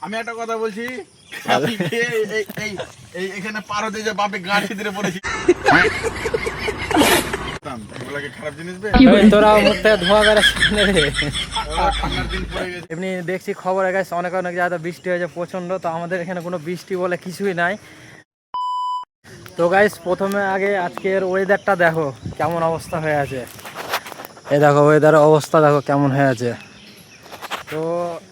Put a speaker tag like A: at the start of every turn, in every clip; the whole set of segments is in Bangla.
A: আমি একটা কথা বলছি, এখানে পার হতে যে বাপে গাড়ি ধরে পড়েছি। খারাপ জিনিস
B: তোরা মুখ থেকে ধোঁয়া বেড়াচ্ছে
A: ঠান্ডার দিন পড়ে গেছে।
B: এমনি দেখছি খবরে গেছে অনেক অনেক জায়গায় বৃষ্টি হয়েছে প্রচন্ড, তো আমাদের এখানে কোনো বৃষ্টি বলে কিছুই নাই। তো গাইস প্রথমে আগে আজকের ওয়েদারটা দেখো কেমন অবস্থা হয়ে আছে। এই দেখো ওয়েদারের অবস্থা দেখো কেমন হয়ে আছে। তো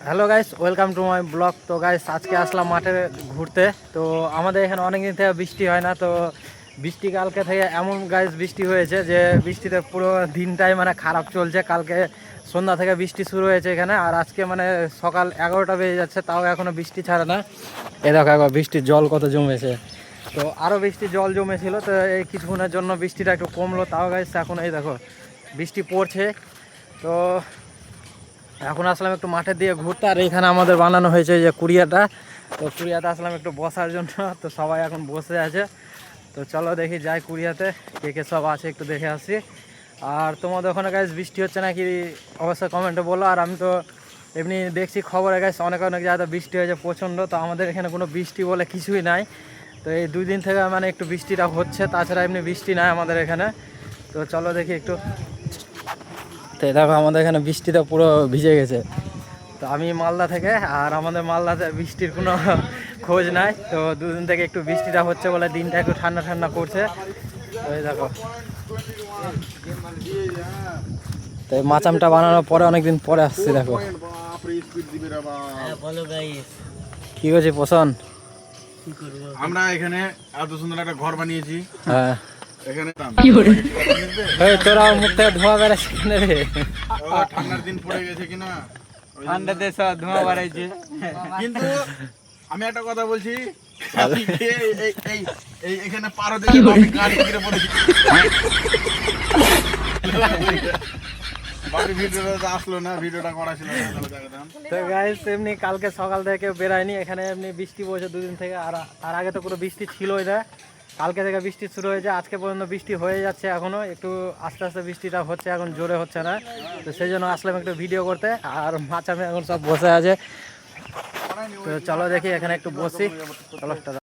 B: hello guys, welcome to my blog. তো গাইস আজকে আসলাম মাঠে ঘুরতে। তো আমাদের এখানে অনেক দিন থেকে বৃষ্টি হয় না, তো বৃষ্টি কালকে থেকে এমন গাইস বৃষ্টি হয়েছে যে বৃষ্টিতে পুরো দিনটাই মানে খারাপ চলছে। কালকে সন্ধ্যা থেকে বৃষ্টি শুরু হয়েছে এখানে, আর আজকে মানে সকাল 11টা বেজে যাচ্ছে তাও এখনও বৃষ্টি ছাড়ে না। এ দেখো একবার বৃষ্টির জল কত জমেছে। তো আরও বৃষ্টির জল জমেছিল, তো এই কিছুক্ষণের জন্য বৃষ্টিটা একটু কমলো, তাও গাইস এখন এই দেখো বৃষ্টি পড়ছে। তো এখন আসলাম একটু মাঠের দিয়ে ঘুরতে, আর এখানে আমাদের বানানো হয়েছে যে কুড়িয়াটা। তো কুড়িয়াতে আসলাম একটু বসার জন্য, তো সবাই এখন বসে আছে। তো চলো দেখি যাই কুড়িয়াতে কে কে সব আছে একটু দেখে আসি। আর তোমাদের ওখানে গাইস বৃষ্টি হচ্ছে নাকি অবশ্যই কমেন্টে বলো। আর আমি তো এমনি দেখছি খবরে গাইস অনেক অনেক জায়গায় বৃষ্টি হয়েছে প্রচণ্ড, তো আমাদের এখানে কোনো বৃষ্টি বলে কিছুই নাই। তো এই 2 দিন থেকে মানে একটু বৃষ্টিটা হচ্ছে, তাছাড়া এমনি বৃষ্টি নাই আমাদের এখানে। তো চলো দেখি একটু। তো দেখো আমাদের এখানে বৃষ্টিটা পুরো ভিজে গেছে। তো আমি মালদা থেকে, আর আমাদের মালদাতে বৃষ্টির কোনো খোঁজ নাই। তো 2 দিন থেকে একটু বৃষ্টিটা হচ্ছে বলে দিনটা একটু ঠান্ডা ঠান্ডা করছে। তো এই দেখো, তো এই মাচামটা বানানোর পরে অনেকদিন পরে আসছে। দেখো কি করছি পোষণ,
A: আমরা এখানে এত সুন্দর একটা ঘর বানিয়েছি।
B: হ্যাঁ
A: এখানে
B: তোরা মুখ থেকে ধোঁয়া বেড়াচ্ছে রে।
A: ঠান্ডার দিন পড়ে গেছে কিনা,
B: ঠান্ডাতে সব ধোঁয়া বেড়াইছে।
A: কিন্তু আমি একটা কথা বলছি, এখানে পার হতে যে বাপে গাড়ি ধরে পড়েছি। বাকি ভিডিওটা আসলো না, ভিডিওটা করা ছিল না, তাহলে দেখাতাম।
B: তো গাইস এমনি কালকে সকাল থেকে বেরায়নি, এখানে এমনি বৃষ্টি পড়ছে 2 দিন থেকে। আর তার আগে তো পুরো বৃষ্টি ছিলই না, কালকে থেকে বৃষ্টি শুরু হয়েছে, আজকে পর্যন্ত বৃষ্টি হয়ে যাচ্ছে। এখনও একটু আস্তে আস্তে বৃষ্টিটা হচ্ছে, এখন জোরে হচ্ছে না। তো সেই জন্য আসলাম একটু ভিডিও করতে। আর মাচামে এখন সব বসে আছে। তো চলো দেখি এখানে একটু বসি, চলো।